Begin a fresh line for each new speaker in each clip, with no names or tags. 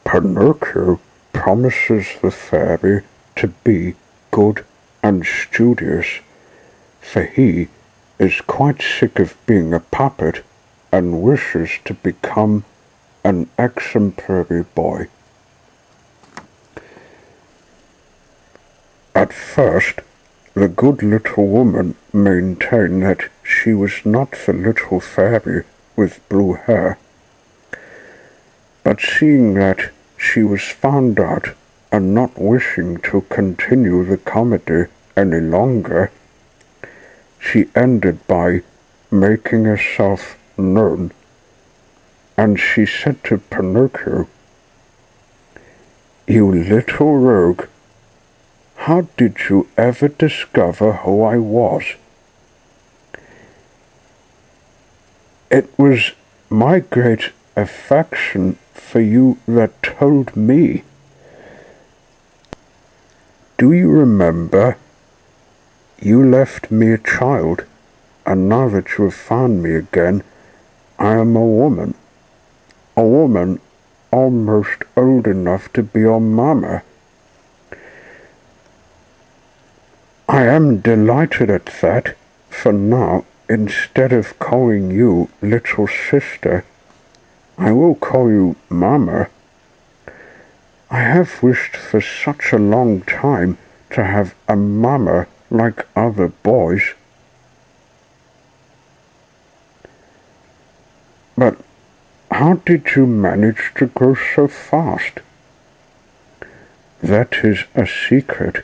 Pinocchio promises the fairy to be good and studious, for he is quite sick of being a puppet and wishes to become an exemplary boy. At first, the good little woman maintained that she was not the little fairy with blue hair, but seeing that she was found out and not wishing to continue the comedy any longer, she ended by making herself known, and she said to Pinocchio, "You little rogue, how did you ever discover who I was?" "It was my great affection for you that told me. Do you remember? You left me a child, and now that you have found me again, I am a woman almost old enough to be your mamma. I am delighted at that, for now, instead of calling you little sister, I will call you mamma. I have wished for such a long time to have a mamma like other boys. But how did you manage to grow so fast?" "That is a secret.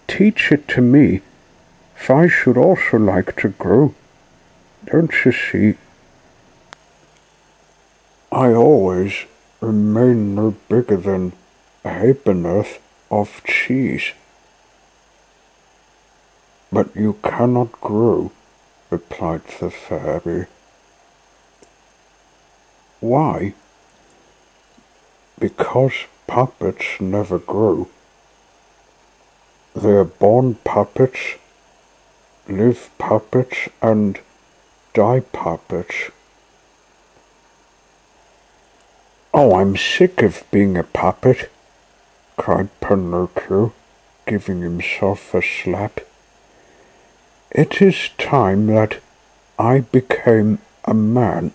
Teach it to me, for I should also like to grow. Don't you see, I always remain no bigger than a ha'pennyworth of cheese." "But you cannot grow," replied the fairy. "Why?" "Because puppets never grow. They are born puppets, live puppets, and die puppets." "Oh, I'm sick of being a puppet," cried Pinocchio, giving himself a slap. "It is time that I became a man.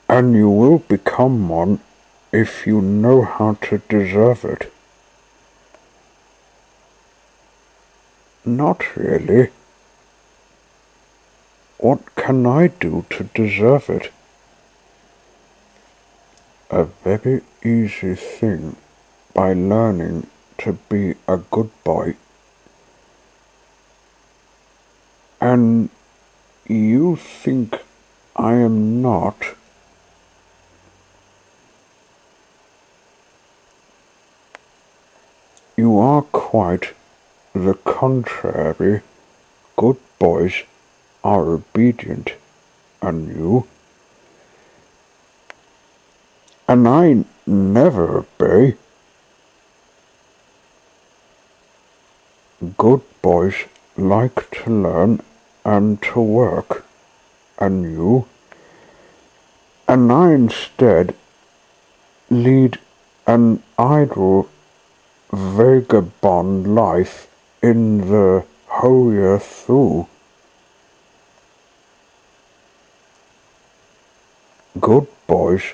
And you will become one if you know how to deserve it." "Not really. What can I do to deserve it?" "A very easy thing, by learning to be a good boy." "And you think I am not?" "You are quite the contrary. Good boys are obedient, and you?" "And I never obey." "Good boys like to learn and to work, and you?" "And I instead lead an idle vagabond life in the whole year through." "Good boys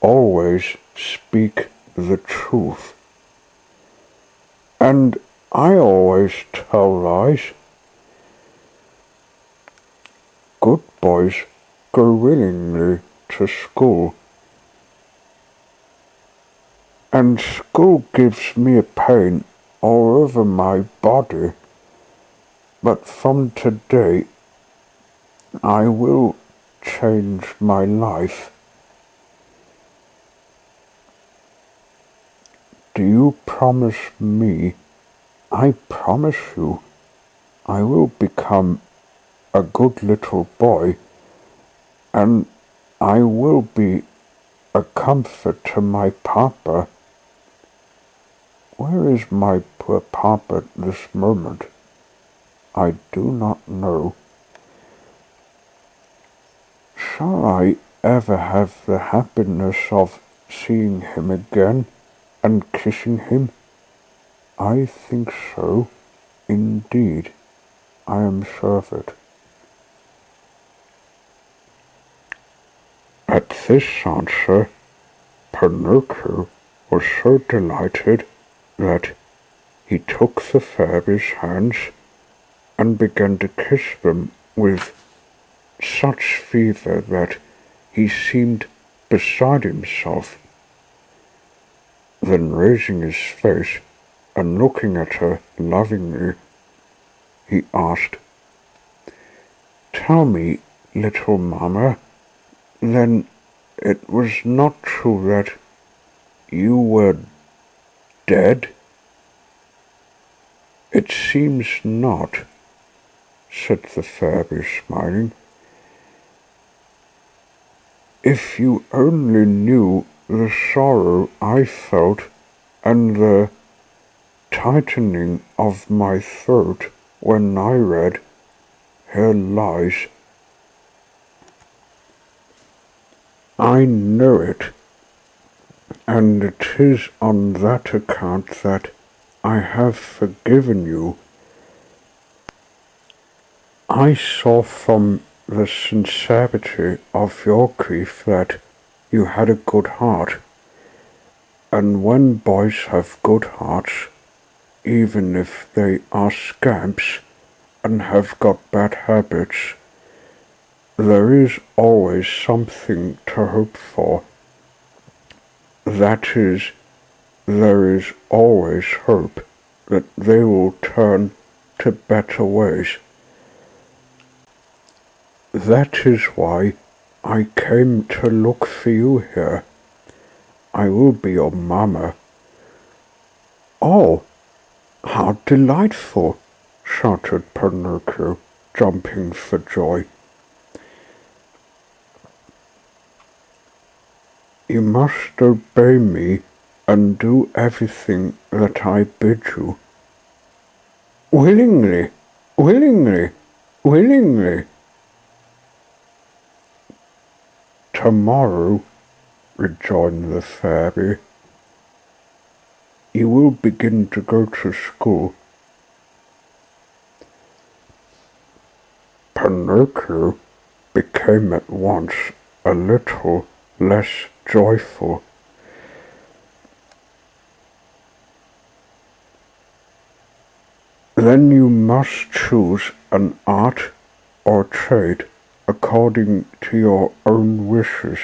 always speak the truth." "And I always tell lies." "Good boys go willingly to school." "And school gives me a pain all over my body. But from today I will change my life." "Do you promise me?" "I promise you I will become a good little boy, and I will be a comfort to my papa. Where is my poor papa at this moment? I do not know. Shall I ever have the happiness of seeing him again and kissing him? I think so, indeed. I am sure of it. At this answer, Pinocchio was so delighted that he took the fairy's hands and began to kiss them with such fervour that he seemed beside himself. Then raising his face and looking at her lovingly, he asked, "Tell me, little mamma, then it was not true that you were dead?" "It seems not," said the fairy, smiling. "If you only knew the sorrow I felt and the tightening of my throat when I read, 'Here lies.' I know it, and it is on that account that I have forgiven you. I saw from the sincerity of your grief that you had a good heart, and when boys have good hearts, even if they are scamps and have got bad habits, there is always something to hope for. That is, there is always hope that they will turn to better ways. That is why I came to look for you here. I will be your mamma." "Oh, how delightful!" shouted Pinocchio, jumping for joy. "You must obey me and do everything that I bid you." "Willingly, willingly, willingly." "Tomorrow," rejoined the fairy, "you will begin to go to school." Pinocchio became at once a little less joyful. "Then you must choose an art or trade according to your own wishes."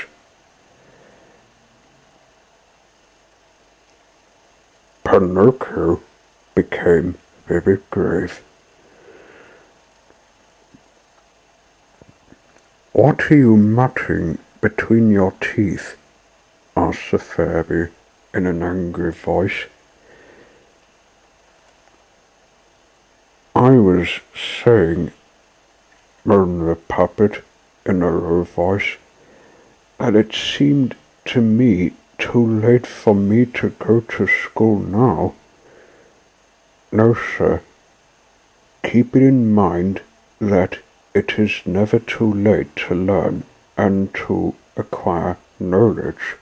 Pinocchio became very grave. "What are you muttering between your teeth?" asked the fairy in an angry voice. "I was saying," moaned the puppet in a low voice, "that it seemed to me too late for me to go to school now." "No, sir. Keep it in mind that it is never too late to learn and to acquire knowledge."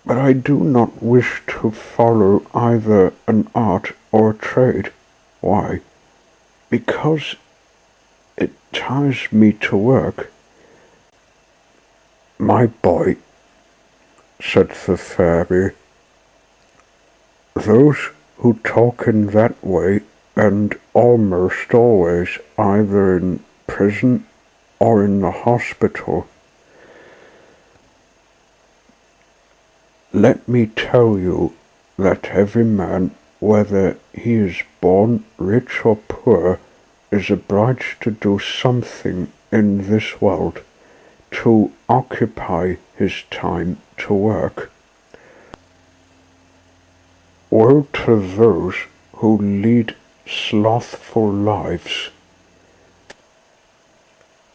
"But I do not wish to follow either an art or a trade." "Why?" "Because it tires me to work." "My boy," said the fairy, "those who talk in that way end almost always either in prison or in the hospital. Let me tell you that every man, whether he is born rich or poor, is obliged to do something in this world to occupy his time to work. Woe to those who lead slothful lives.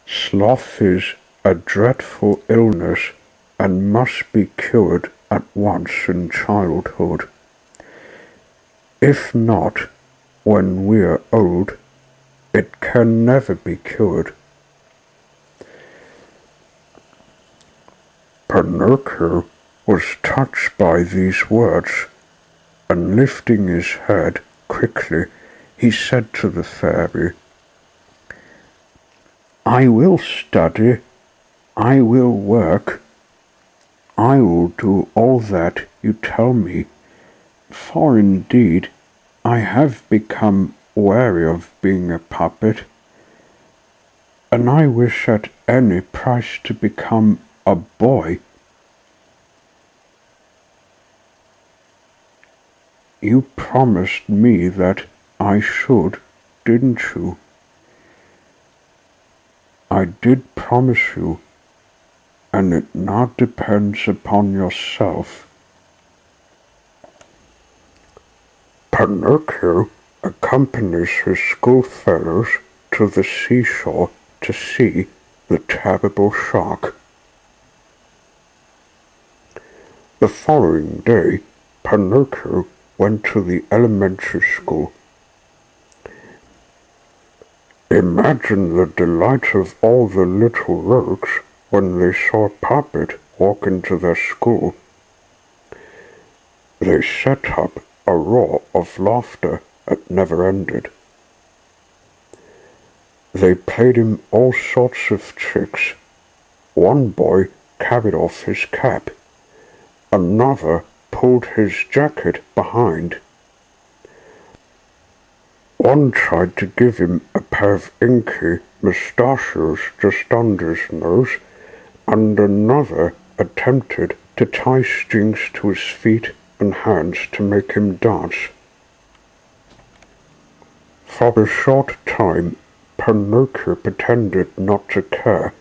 Sloth is a dreadful illness and must be cured at once in childhood. If not, when we are old, it can never be cured Pinocchio was touched by these words, and lifting his head quickly, he said to the fairy, "I will study, I will work, I will do all that you tell me, for indeed I have become weary of being a puppet, and I wish at any price to become a boy." "You promised me that I should, didn't you?" "I did promise you, and it now depends upon yourself." Pinocchio accompanies his schoolfellows to the seashore to see the terrible shark. The following day, Pinocchio went to the elementary school. Imagine the delight of all the little rogues when they saw a puppet walk into their school. They set up a roar of laughter that never ended. They played him all sorts of tricks. One boy carried off his cap. Another pulled his jacket behind. One tried to give him a pair of inky mustachios just under his nose, and another attempted to tie strings to his feet and hands to make him dance. For a short time, Pinocchio pretended not to care,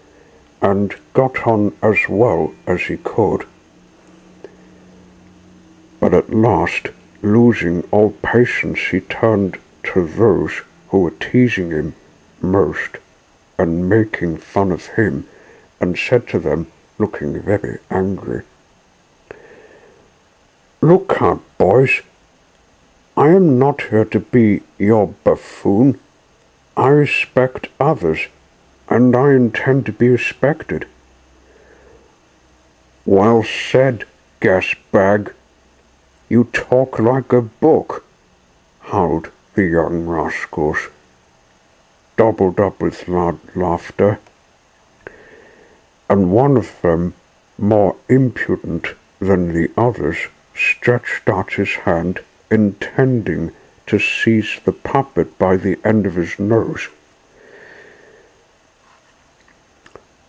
and got on as well as he could. But at last, losing all patience, he turned to those who were teasing him most and making fun of him, and said to them, looking very angry, "Look out, boys, I am not here to be your buffoon. I respect others, and I intend to be respected." "Well said, gasbag. You talk like a book," howled the young rascals, doubled up with loud laughter. And one of them, more impudent than the others, stretched out his hand, intending to seize the puppet by the end of his nose.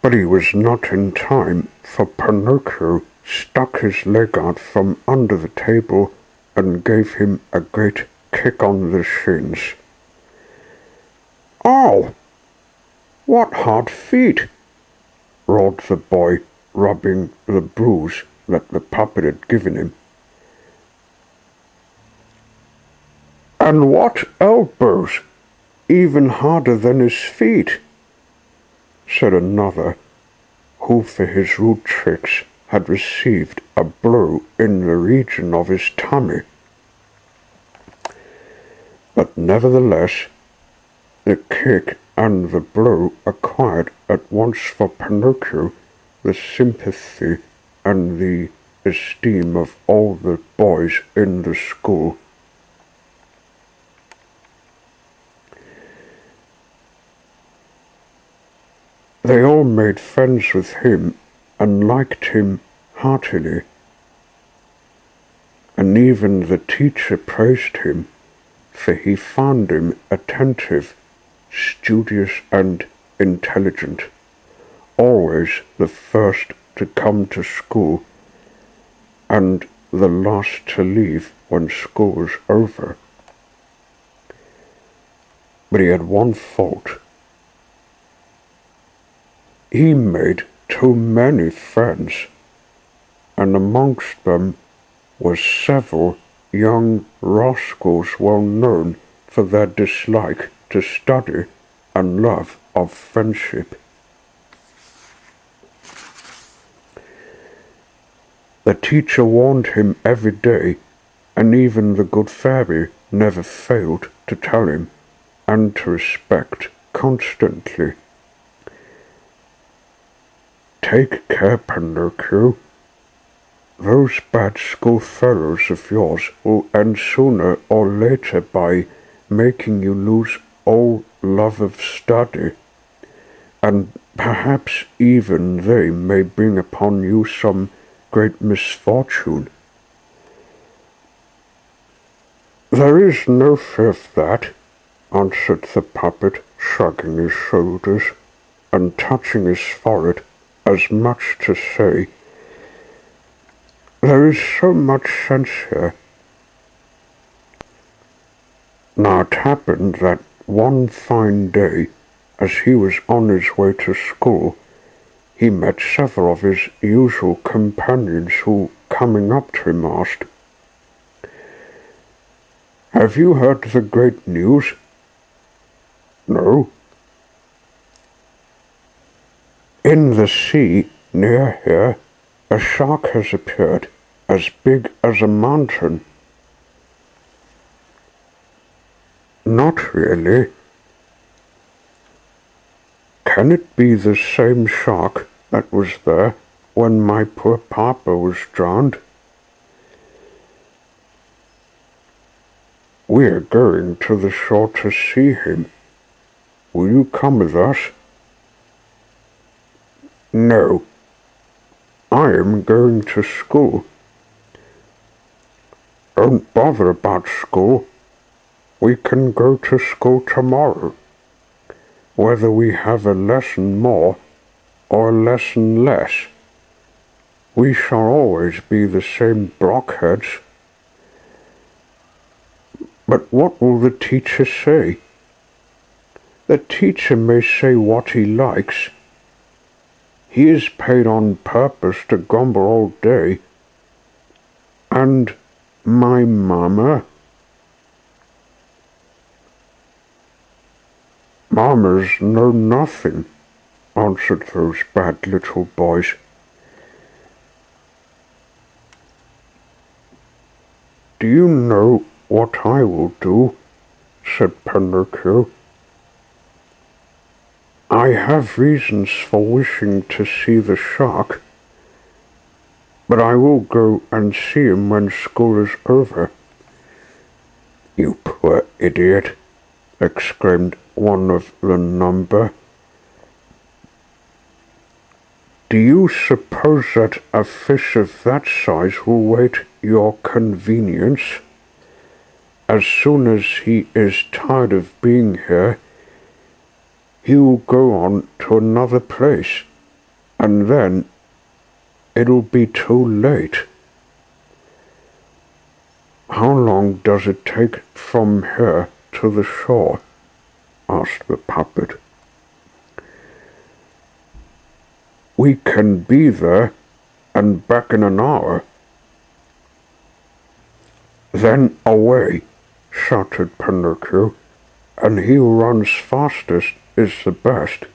But he was not in time, for Pinocchio stuck his leg out from under the table and gave him a great kick on the shins. "Ow! What hard feet!" roared the boy, rubbing the bruise that the puppet had given him. "And what elbows! Even harder than his feet," said another, who for his rude tricks had received a blow in the region of his tummy. But nevertheless, the kick and the blow acquired at once for Pinocchio the sympathy and the esteem of all the boys in the school. They all made friends with him and liked him heartily, and even the teacher praised him, for he found him attentive, studious, and intelligent, always the first to come to school, and the last to leave when school was over. But he had one fault. He made too many friends, and amongst them were several young rascals well known for their dislike to study and love of friendship. The teacher warned him every day, and even the good fairy never failed to tell him and to respect constantly. Take care, Pinocchio. Those bad schoolfellows of yours will end sooner or later by making you lose all love of study, and perhaps even they may bring upon you some great misfortune. There is no fear of that, answered the puppet, shrugging his shoulders and touching his forehead, as much to say, there is so much sense here. Now it happened that one fine day, as he was on his way to school, he met several of his usual companions who, coming up to him, asked, "Have you heard the great news?" "No." "In the sea near here, a shark has appeared, as big as a mountain." "Not really." "Can it be the same shark that was there when my poor papa was drowned?" "We are going to the shore to see him. Will you come with us?" "No. I am going to school." "Don't bother about school. We can go to school tomorrow, whether we have a lesson more or a lesson less. We shall always be the same blockheads." "But what will the teacher say?" "The teacher may say what he likes. He is paid on purpose to grumble all day. And my mamma?" "Mammas know nothing," answered those bad little boys. "Do you know what I will do?" said Pinocchio. "I have reasons for wishing to see the shark, but I will go and see him when school is over." "You poor idiot!" exclaimed one of the number. "Do you suppose that a fish of that size will wait your convenience? As soon as he is tired of being here, he will go on to another place, and then it'll be too late." "How long does it take from here to the shore?" asked the puppet. "We can be there and back in an hour." "Then away," shouted Pinocchio, "and he who runs fastest is the best."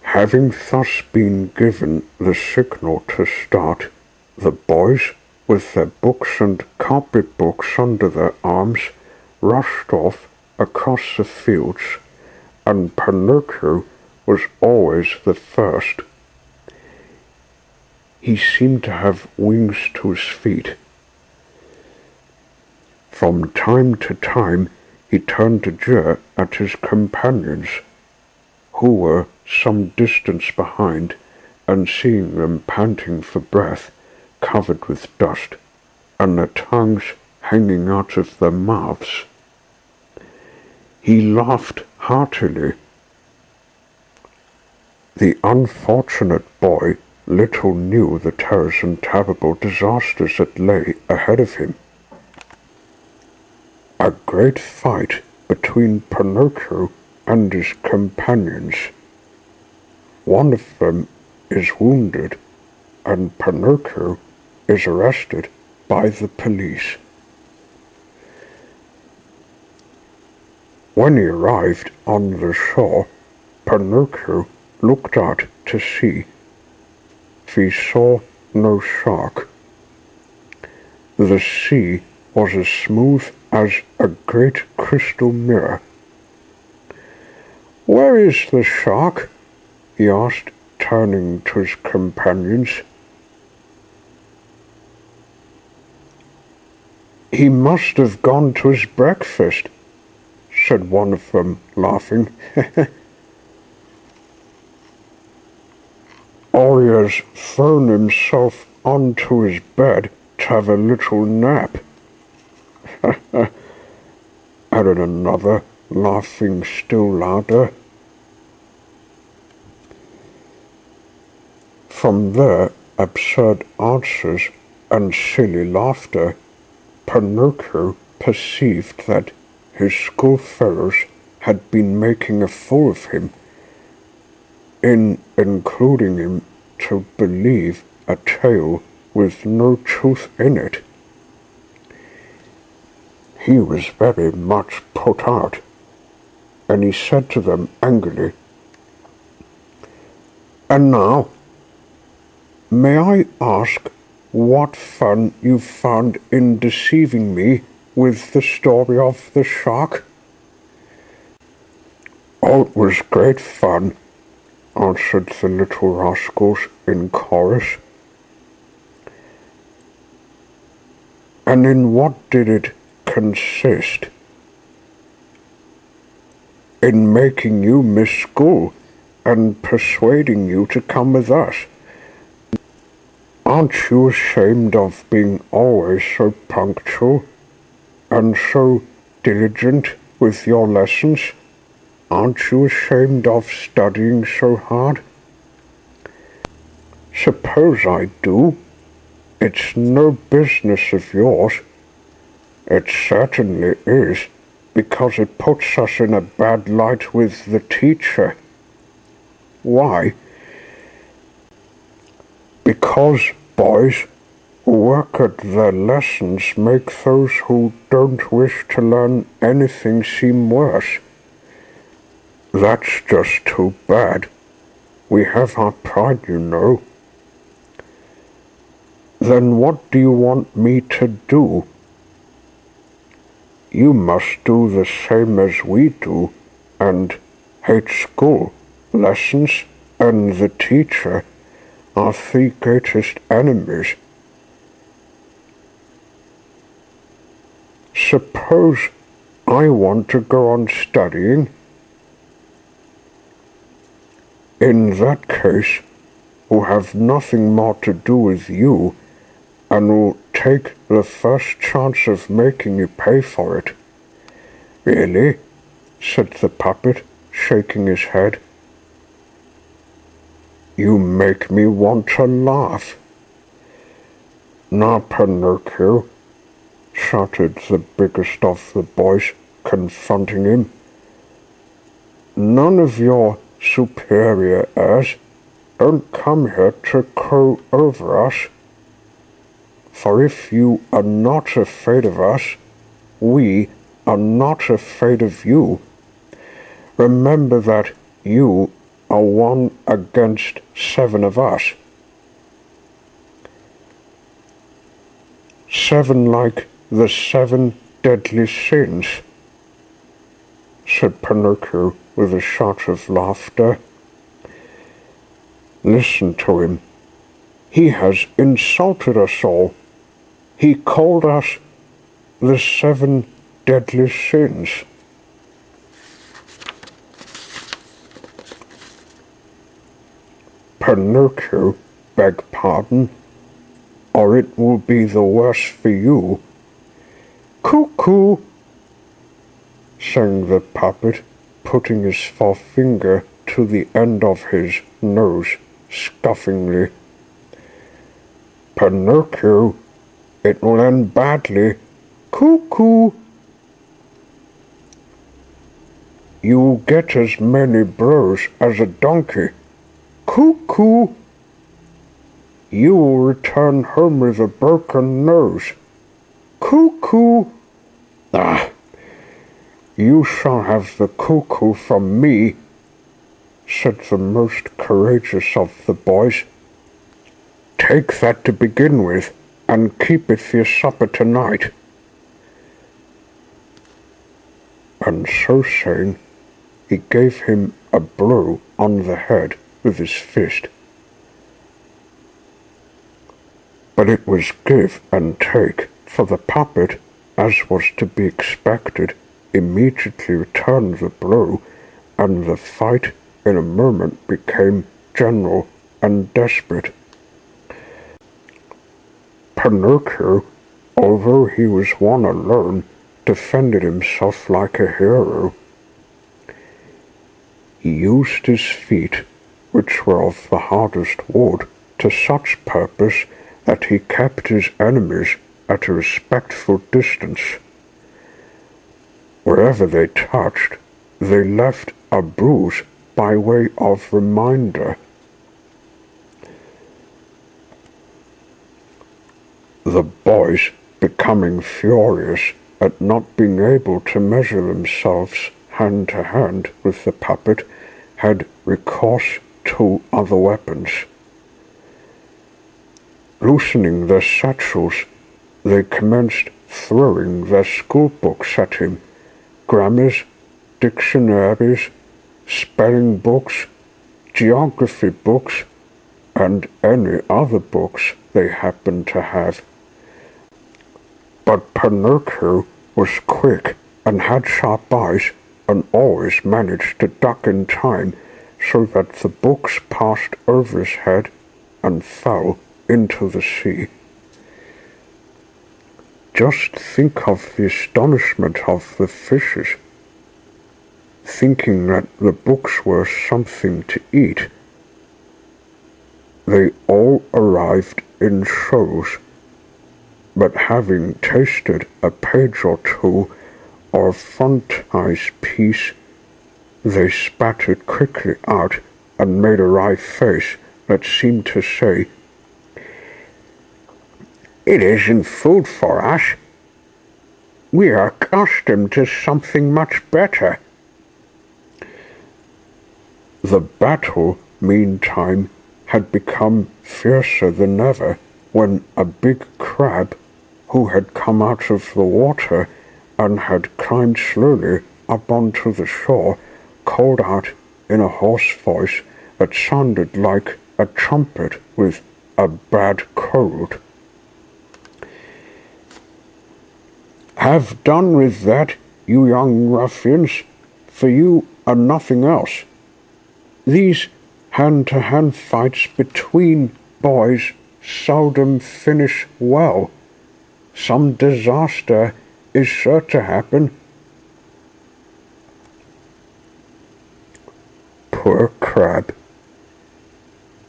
Having thus been given the signal to start, the boys, with their books and copybooks under their arms, rushed off across the fields, and Pinocchio was always the first. He seemed to have wings to his feet. From time to time he turned to jeer at his companions, who were some distance behind, and seeing them panting for breath, covered with dust, and their tongues hanging out of their mouths, he laughed heartily. The unfortunate boy little knew the terrors and terrible disasters that lay ahead of him. A great fight between Pinocchio and his companions. One of them is wounded, and Pinocchio is arrested by the police. When he arrived on the shore, Pinocchio looked out to sea. He saw no shark. The sea was as smooth as a great crystal mirror. "Where is the shark?" he asked, turning to his companions. "He must have gone to his breakfast," said one of them, laughing. "Or he has thrown himself onto his bed to have a little nap," added another, laughing still louder. From their absurd answers and silly laughter, Pinocchio perceived that his schoolfellows had been making a fool of him, in including him to believe a tale with no truth in it. He was very much put out, and he said to them angrily, "And now, may I ask what fun you found in deceiving me with the story of the shark?" "Oh, it was great fun," answered the little rascals in chorus. "And in what did it consist?" "In making you miss school and persuading you to come with us. Aren't you ashamed of being always so punctual and so diligent with your lessons? Aren't you ashamed of studying so hard?" "Suppose I do. It's no business of yours." "It certainly is, because it puts us in a bad light with the teacher." "Why?" "Because boys who work at their lessons make those who don't wish to learn anything seem worse." "That's just too bad. We have our pride, you know." "Then what do you want me to do?" "You must do the same as we do, and hate school, lessons, and the teacher are the greatest enemies." "Suppose I want to go on studying?" "In that case, we'll have nothing more to do with you, and will take the first chance of making you pay for it." "Really?" said the puppet, shaking his head. "You make me want to laugh." "Now, Pinocchio," shouted the biggest of the boys, confronting him, "none of your superior airs. Don't come here to crow over us. For if you are not afraid of us, we are not afraid of you. Remember that you are 1 against 7 of us. 7 like the 7 deadly sins," said Pinocchio with a shout of laughter. "Listen to him. He has insulted us all. He called us the 7 deadly sins." "Pinocchio, beg pardon, or it will be the worse for you." "Cuckoo," sang the puppet, putting his forefinger to the end of his nose scoffingly. "Pinocchio, it will end badly. Cuckoo." "You'll get as many blows as a donkey. Cuckoo." "You will return home with a broken nose. Cuckoo." "Ah, you shall have the cuckoo from me," said the most courageous of the boys. "Take that to begin with, and keep it for your supper tonight." And so saying, he gave him a blow on the head with his fist. But it was give and take, for the puppet, as was to be expected, immediately returned the blow, and the fight in a moment became general and desperate. Pinocchio, although he was one alone, defended himself like a hero. He used his feet, which were of the hardest wood, to such purpose that he kept his enemies at a respectful distance. Wherever they touched, they left a bruise by way of reminder. The boys, becoming furious at not being able to measure themselves hand to hand with the puppet, had recourse to other weapons. Loosening their satchels, they commenced throwing their school books at him, grammars, dictionaries, spelling books, geography books, and any other books they happened to have. But Pinocchio was quick and had sharp eyes, and always managed to duck in time, so that the books passed over his head and fell into the sea. Just think of the astonishment of the fishes, thinking that the books were something to eat. They all arrived in shoals, but having tasted a page or two or frontispiece, they spat it quickly out and made a wry face that seemed to say, "It isn't food for us. We are accustomed to something much better." The battle, meantime, had become fiercer than ever, when a big crab, who had come out of the water and had climbed slowly up onto the shore, called out in a hoarse voice that sounded like a trumpet with a bad cold, "Have done with that, you young ruffians, for you are nothing else. These hand-to-hand fights between boys seldom finish well. Some disaster is sure to happen." Poor crab!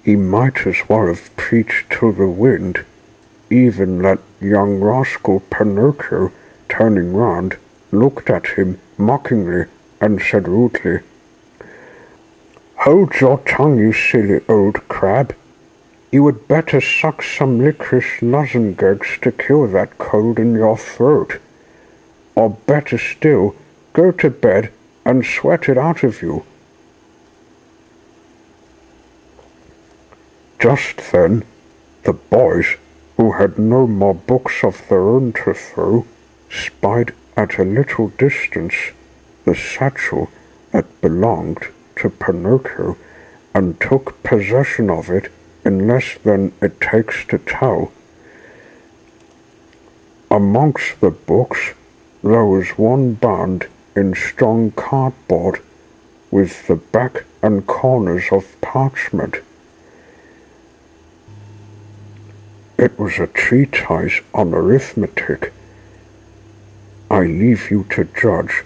He might as well have preached to the wind. Even that young rascal Pinocchio, turning round, looked at him mockingly and said rudely, "Hold your tongue, you silly old crab. You would better suck some licorice lozenges to cure that cold in your throat. Or better still, go to bed and sweat it out of you." Just then, the boys, who had no more books of their own to throw, spied at a little distance the satchel that belonged to Pinocchio, and took possession of it in less than it takes to tell. Amongst the books there was one bound in strong cardboard, with the back and corners of parchment. It was a treatise on arithmetic. I leave you to judge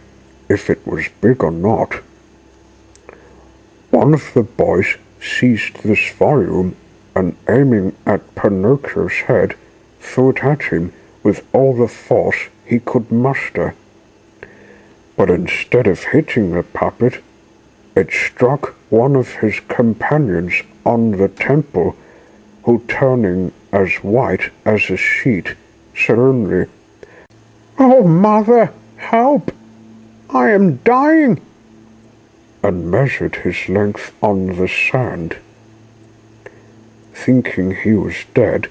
if it was big or not. One of the boys seized this volume and, aiming at Pinocchio's head, threw it at him with all the force he could muster. But instead of hitting the puppet, it struck one of his companions on the temple, who, turning as white as a sheet, said only, "Oh, mother, help! I am dying!" and measured his length on the sand. Thinking he was dead,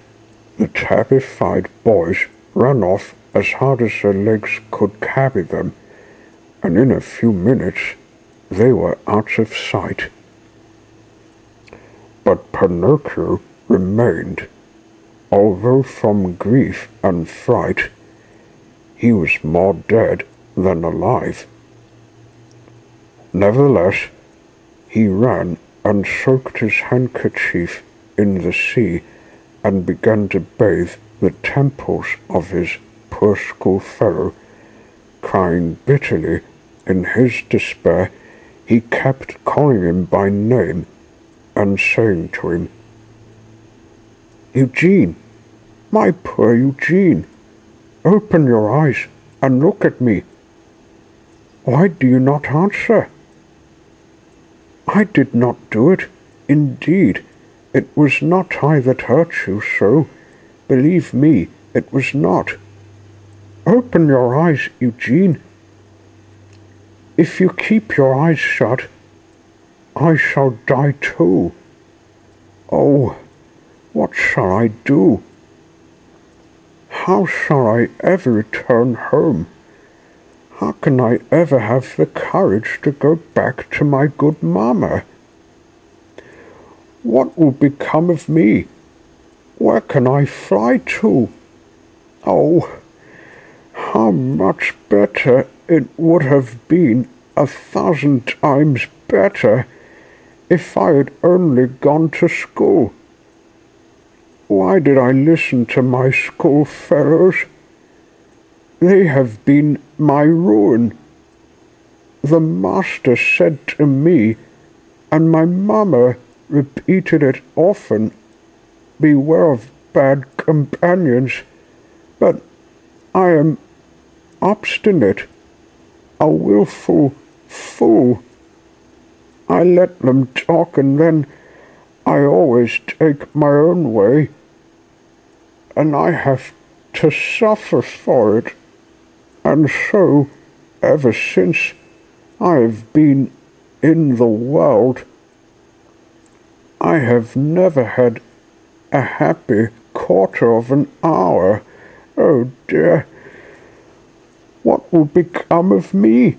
the terrified boys ran off as hard as their legs could carry them, and in a few minutes they were out of sight. But Pinocchio remained, although from grief and fright he was more dead than alive. Nevertheless, he ran and soaked his handkerchief in the sea and began to bathe the temples of his poor schoolfellow. Crying bitterly in his despair, he kept calling him by name and saying to him, "Eugene, my poor Eugene, open your eyes and look at me. Why do you not answer? I did not do it. Indeed, it was not I that hurt you so. Believe me, it was not. Open your eyes, Eugene. If you keep your eyes shut, I shall die too. Oh, what shall I do? How shall I ever return home? How can I ever have the courage to go back to my good mamma? What will become of me? Where can I fly to? Oh, how much better it would have been, 1,000 times better, if I had only gone to school. Why did I listen to my schoolfellows? They have been my ruin. The master said to me, and my mamma repeated it often, beware of bad companions. But I am obstinate, a wilful fool. I let them talk, and then I always take my own way, and I have to suffer for it. And so, ever since I have been in the world, I have never had a happy quarter of an hour. Oh dear, what will become of me?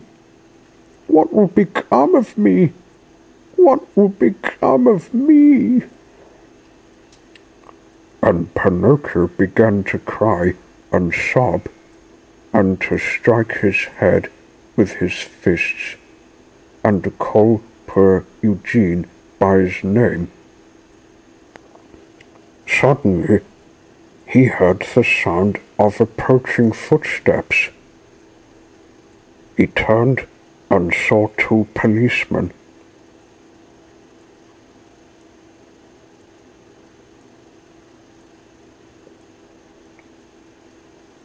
What will become of me? What will become of me?" And Pinocchio began to cry and sob, and to strike his head with his fists, and to call poor Eugene by his name. Suddenly he heard the sound of approaching footsteps. He turned and saw 2 policemen.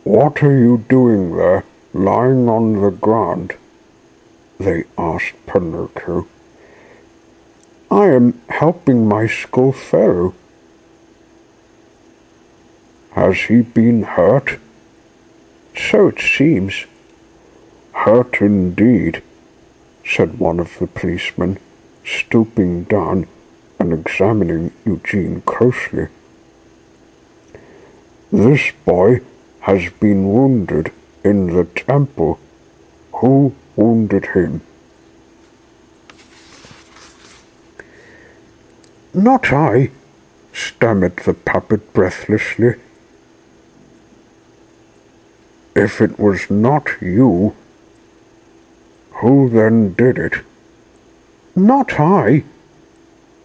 "What are you doing there, lying on the ground?" they asked Pinocchio. "I am helping my schoolfellow." "Has he been hurt?" "So it seems." "Hurt indeed," said one of the policemen, stooping down and examining Eugene closely. "This boy has been wounded in the temple. Who wounded him?" "Not I," stammered the puppet breathlessly. "If it was not you, who then did it?" "Not I,"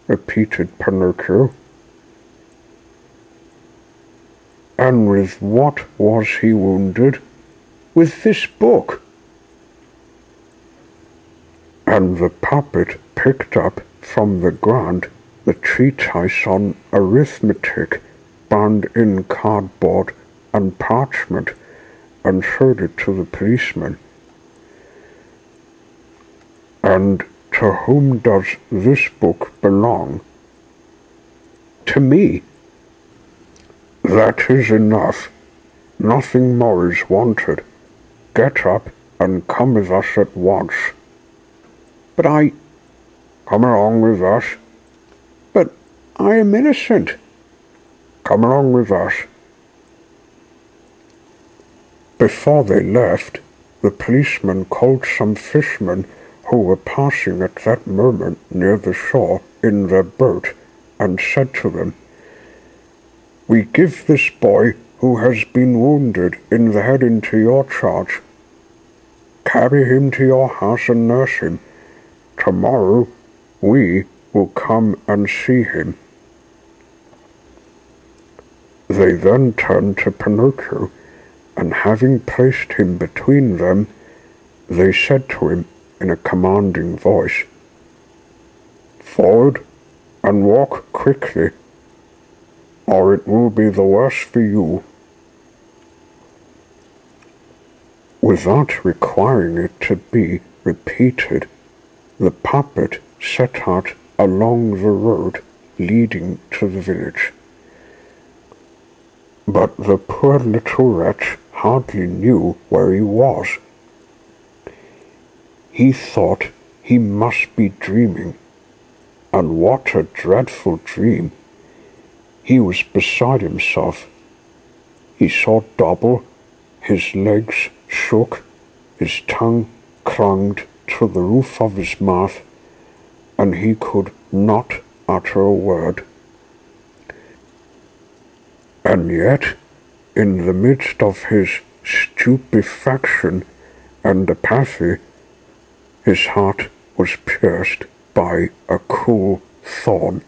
repeated Pinocchio. "And with what was he wounded?" "With this book." And the puppet picked up from the ground the treatise on arithmetic, bound in cardboard and parchment, and showed it to the policeman. "And to whom does this book belong?" "To me." "That is enough. Nothing more is wanted. Get up and come with us at once." "But I—" "Come along with us." "But I am innocent." "Come along with us." Before they left, the policeman called some fishermen who were passing at that moment near the shore in their boat, and said to them, "We give this boy who has been wounded in the head into your charge. Carry him to your house and nurse him. Tomorrow we will come and see him." They then turned to Pinocchio, and having placed him between them, they said to him in a commanding voice, "Forward and walk quickly, or it will be the worse for you." Without requiring it to be repeated, the puppet set out along the road leading to the village. But the poor little wretch hardly knew where he was. He thought he must be dreaming, and what a dreadful dream! He was beside himself. He saw double, his legs shook, his tongue clung to the roof of his mouth, and he could not utter a word. And yet, in the midst of his stupefaction and apathy, his heart was pierced by a cruel thorn,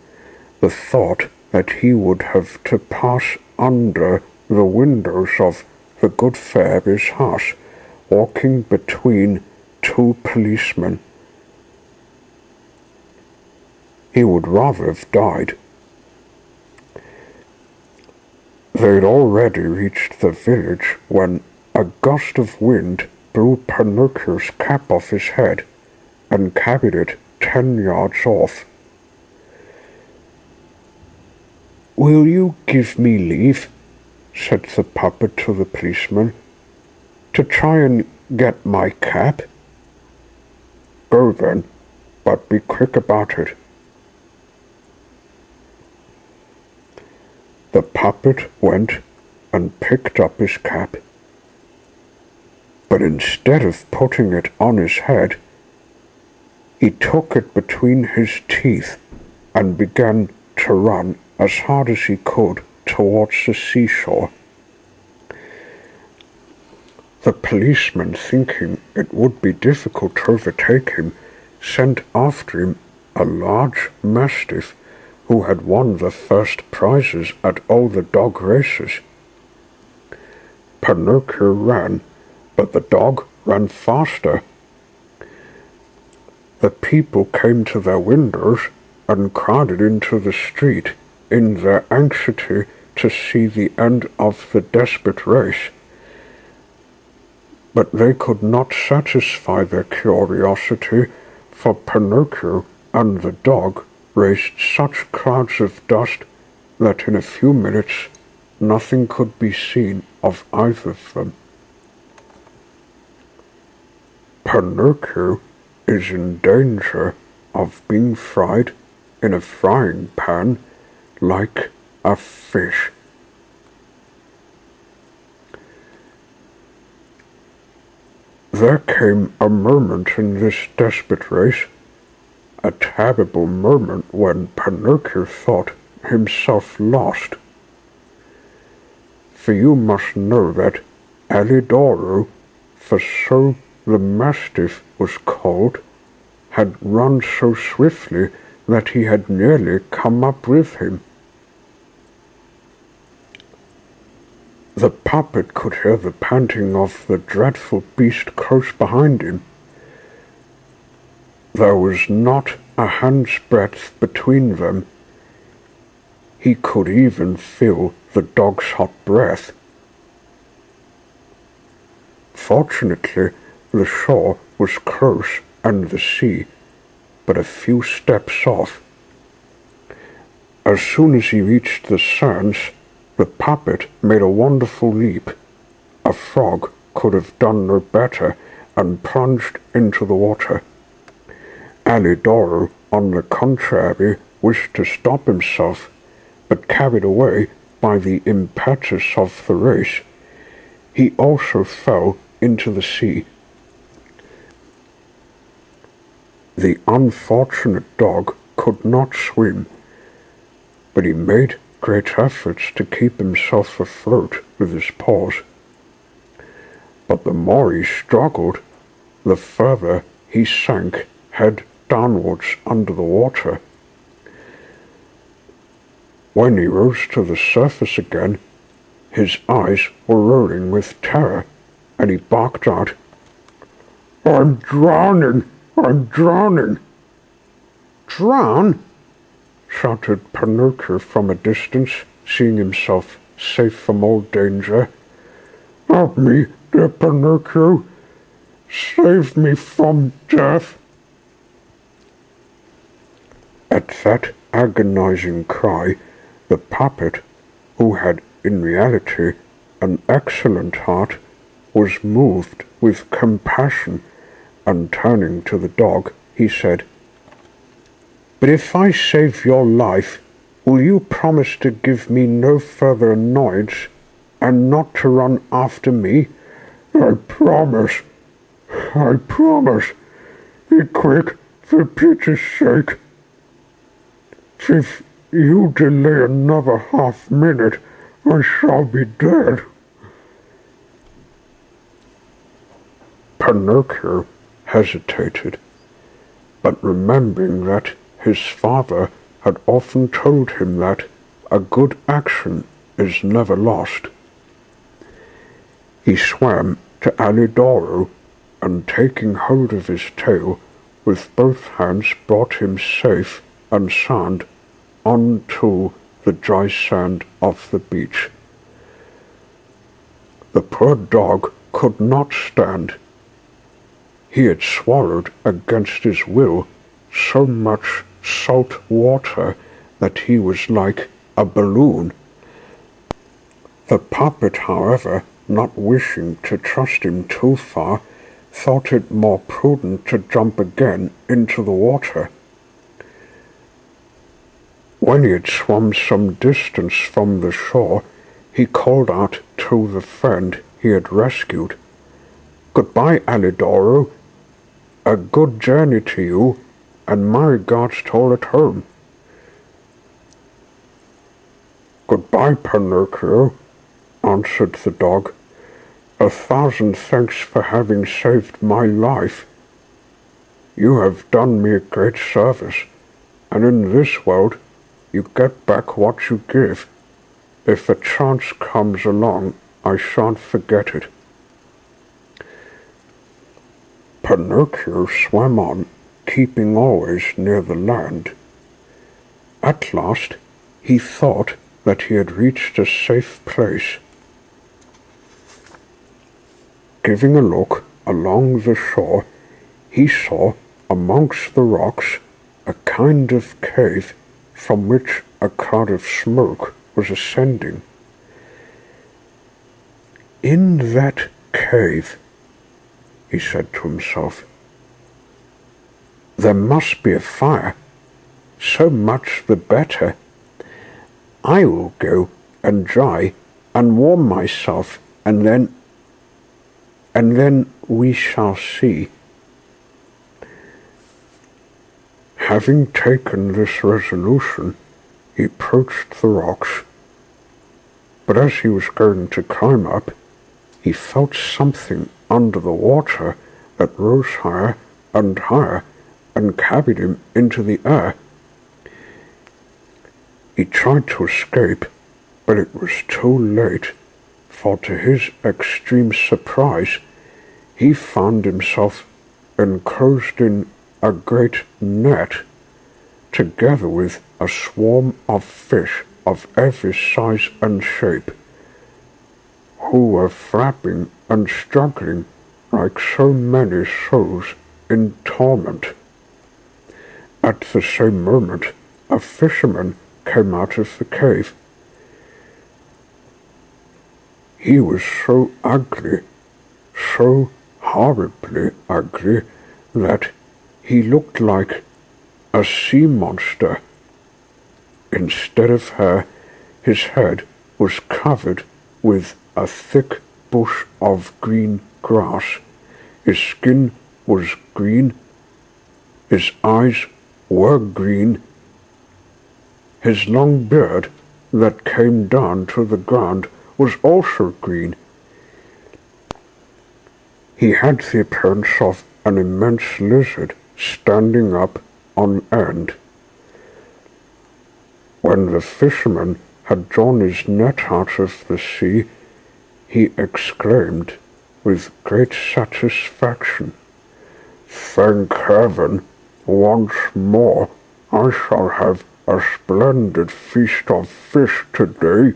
the thought that he would have to pass under the windows of the good fairy's house, walking between two policemen. He would rather have died. They had already reached the village when a gust of wind blew Pinocchio's cap off his head and carried it 10 yards off. "Will you give me leave," said the puppet to the policeman, "to try and get my cap?" "Go then, but be quick about it." The puppet went and picked up his cap, but instead of putting it on his head, he took it between his teeth and began to run as hard as he could towards the seashore. The policeman, thinking it would be difficult to overtake him, sent after him a large mastiff who had won the first prizes at all the dog races. Pinocchio ran, but the dog ran faster. The people came to their windows and crowded into the street in their anxiety to see the end of the desperate race. But they could not satisfy their curiosity, for Pinocchio and the dog raised such clouds of dust that in a few minutes nothing could be seen of either of them. Pinocchio is in danger of being fried in a frying pan like a fish. There came a moment in this desperate race, a terrible moment when Pinocchio thought himself lost. For you must know that Alidoro, for so the mastiff was called, had run so swiftly that he had nearly come up with him. The puppet could hear the panting of the dreadful beast close behind him. There was not a hand's breadth between them. He could even feel the dog's hot breath. Fortunately, the shore was close and the sea but a few steps off. As soon as he reached the sands, the puppet made a wonderful leap. A frog could have done no better, and plunged into the water. Alidoro, on the contrary, wished to stop himself, but carried away by the impetus of the race, he also fell into the sea. The unfortunate dog could not swim, but he made great efforts to keep himself afloat with his paws. But the more he struggled, the further he sank head downwards under the water. When he rose to the surface again, his eyes were rolling with terror, and he barked out, "I'm drowning! I'm drowning!" "Drown?" shouted Pinocchio from a distance, seeing himself safe from all danger. "Help me, dear Pinocchio! Save me from death!" At that agonizing cry, the puppet, who had in reality an excellent heart, was moved with compassion, and turning to the dog, he said, "But if I save your life, will you promise to give me no further annoyance, and not to run after me?" "I promise, I promise. Be quick, for Peter's sake. If you delay another half-minute, I shall be dead." Pinocchio hesitated, but remembering that his father had often told him that a good action is never lost, he swam to Alidoro, and taking hold of his tail with both hands, brought him safe and sound onto the dry sand of the beach. The poor dog could not stand. He had swallowed against his will so much salt water that he was like a balloon. The puppet, however, not wishing to trust him too far, thought it more prudent to jump again into the water. When he had swum some distance from the shore, he called out to the friend he had rescued, "Goodbye, Alidoro. A good journey to you, and my regards to all at home." "Goodbye, Pinocchio," answered the dog. "A thousand thanks for having saved my life. You have done me a great service, and in this world you get back what you give. If a chance comes along, I shan't forget it." Pinocchio swam on, keeping always near the land. At last he thought that he had reached a safe place. Giving a look along the shore, he saw amongst the rocks a kind of cave from which a cloud of smoke was ascending. "In that cave," he said to himself, "there must be a fire. So much the better. I will go and dry and warm myself, and then we shall see." Having taken this resolution, he approached the rocks, but as he was going to climb up, he felt something under the water that rose higher and higher and carried him into the air. He tried to escape, but it was too late, for to his extreme surprise, he found himself enclosed in a great net, together with a swarm of fish of every size and shape, who were flapping and struggling like so many souls in torment. At the same moment, a fisherman came out of the cave. He was so ugly, so horribly ugly, that he looked like a sea monster. Instead of hair, his head was covered with a thick bush of green grass. His skin was green, his eyes were green, His long beard that came down to the ground was also green. He had the appearance of an immense lizard standing up on end. When the fisherman had drawn his net out of the sea, he exclaimed with great satisfaction, "Thank heaven, once more I shall have a splendid feast of fish today."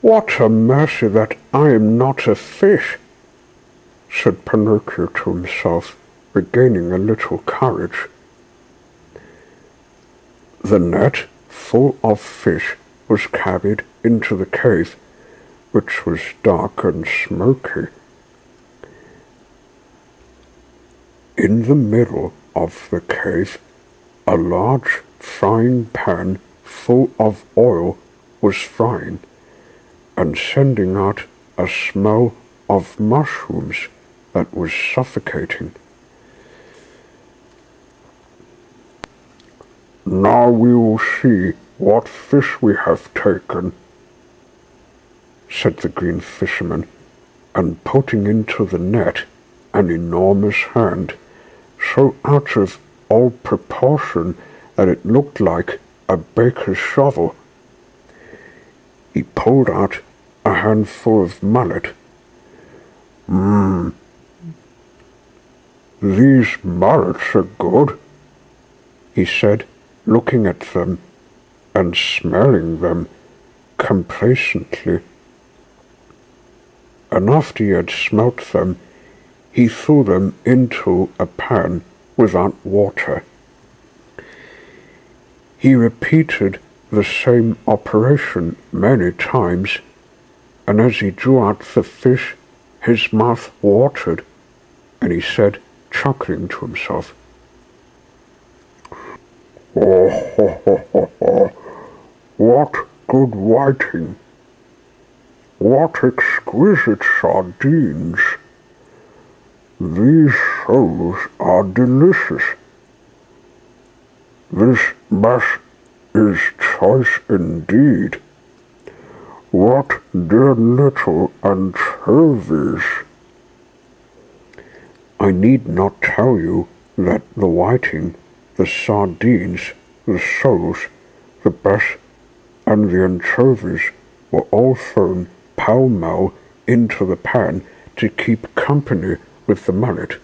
"What a mercy that I am not a fish," said Pinocchio to himself, regaining a little courage. The net full of fish was carried into the cave, which was dark and smoky. In the middle of the cave, a large frying pan full of oil was frying and sending out a smell of mushrooms that was suffocating. "Now we will see what fish we have taken," said the green fisherman, and putting into the net an enormous hand, so out of all proportion that it looked like a baker's shovel. He pulled out a handful of mullet. "These mullets are good," he said, looking at them and smelling them complacently. And after he had smelt them, he threw them into a pan without water. He repeated the same operation many times, and as he drew out the fish, his mouth watered, and he said, chuckling to himself, "Oh, ho, ho, ho, ho. What good whiting! What exquisite sardines! These shoals are delicious. This bass is choice indeed. What dear little anchovies!" I need not tell you that the whiting, the sardines, the soles, the bass, and the anchovies were all thrown pell-mell into the pan to keep company with the mullet.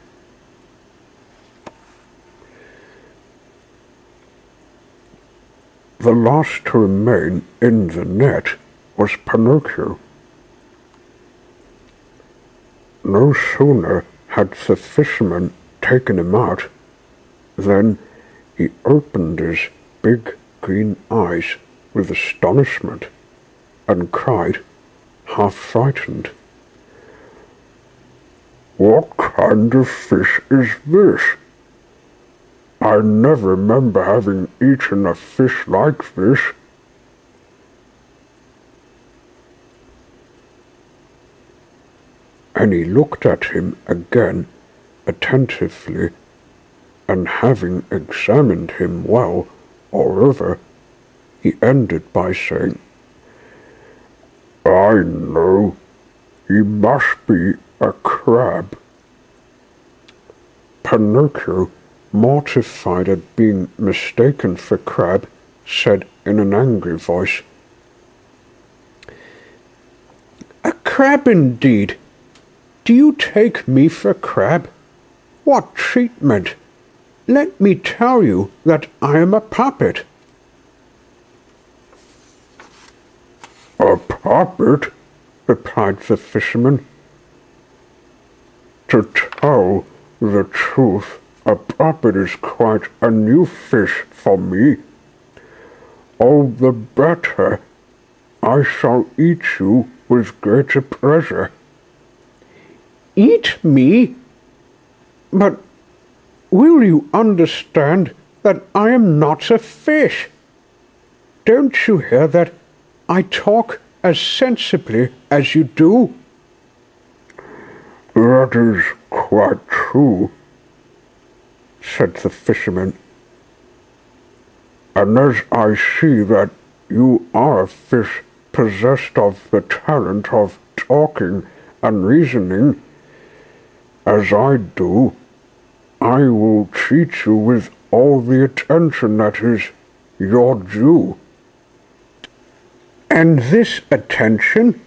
The last to remain in the net was Pinocchio. No sooner had the fisherman taken him out than he opened his big green eyes with astonishment and cried, half frightened, "What kind of fish is this? I never remember having eaten a fish like this." And he looked at him again attentively, and having examined him well all over, he ended by saying, "I know, he must be a crab." Pinocchio, mortified at being mistaken for crab, said in an angry voice, "A crab indeed! Do you take me for crab? What treatment! Let me tell you that I am a puppet." "A puppet?" replied the fisherman. "To tell the truth, a puppet is quite a new fish for me. All the better. I shall eat you with greater pleasure." "Eat me? But will you understand that I am not a fish? Don't you hear that I talk as sensibly as you do?" "That is quite true," said the fisherman. and as I see that you are a fish possessed of the talent of talking and reasoning, as I do, I will treat you with all the attention that is your due. And this attention,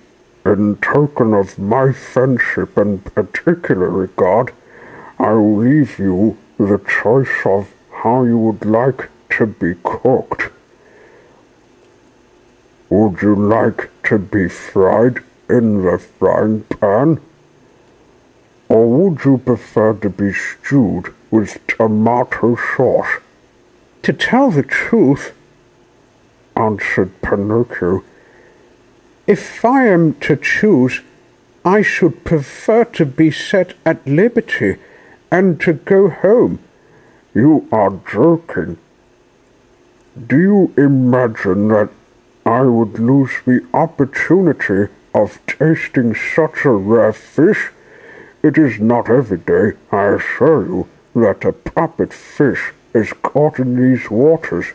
in token of my friendship and particular regard, I will leave you the choice of how you would like to be cooked. Would you like to be fried in the frying pan? Or would you prefer to be stewed with tomato sauce? To tell the truth, answered Pinocchio, if I am to choose, I should prefer to be set at liberty and to go home. You are joking. Do you imagine that I would lose the opportunity of tasting such a rare fish? It is not every day, I assure you, that a puppet fish is caught in these waters.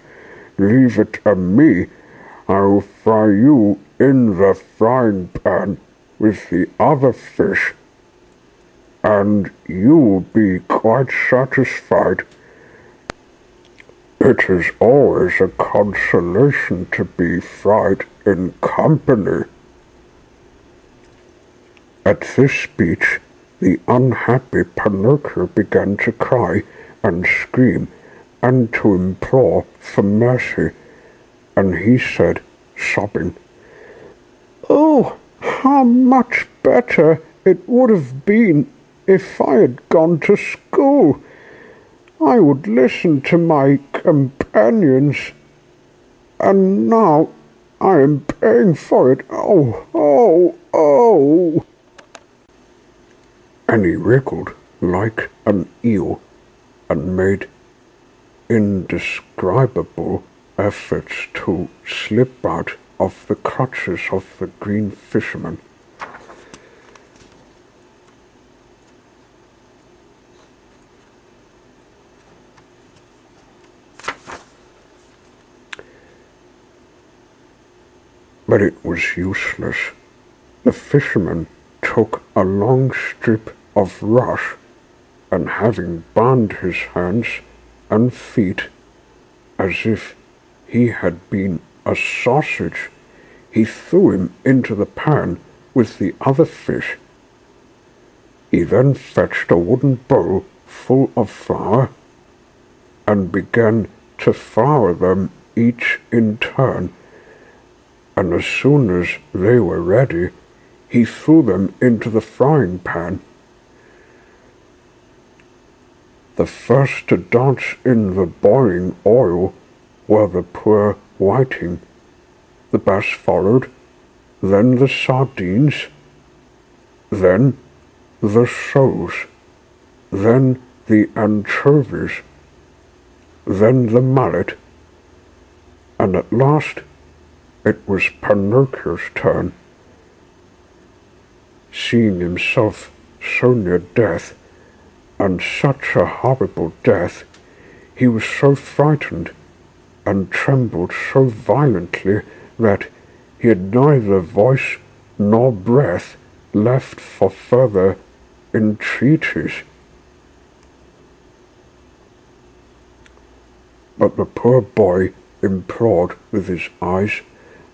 Leave it to me. I will fry you in the frying pan with the other fish, and you will be quite satisfied. It is always a consolation to be fried in company. At this speech, the unhappy Pinocchio began to cry and scream and to implore for mercy, and he said, sobbing, "Oh, how much better it would have been if I had gone to school! I would listen to my companions, and now I am paying for it. Oh, oh, oh!" And he wriggled like an eel and made indescribable efforts to slip out of the clutches of the green fisherman. But it was useless. The fisherman took a long strip of rush, and having bound his hands and feet as if he had been a sausage, he threw him into the pan with the other fish. He then fetched a wooden bowl full of flour and began to flour them each in turn, and as soon as they were ready, he threw them into the frying pan. The first to dance in the boiling oil were the poor whiting. The bass followed, then the sardines, then the soles, then the anchovies, then the mullet, and at last it was Pinocchio's turn. Seeing himself so near death, and such a horrible death, he was so frightened and trembled so violently that he had neither voice nor breath left for further entreaties. But the poor boy implored with his eyes.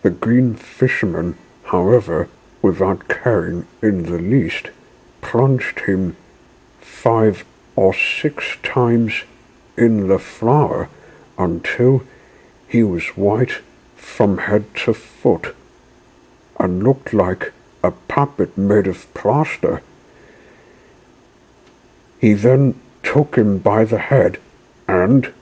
The green fisherman, however, without caring in the least, plunged him 5 or 6 times in the flour until he was white from head to foot and looked like a puppet made of plaster. He then took him by the head and,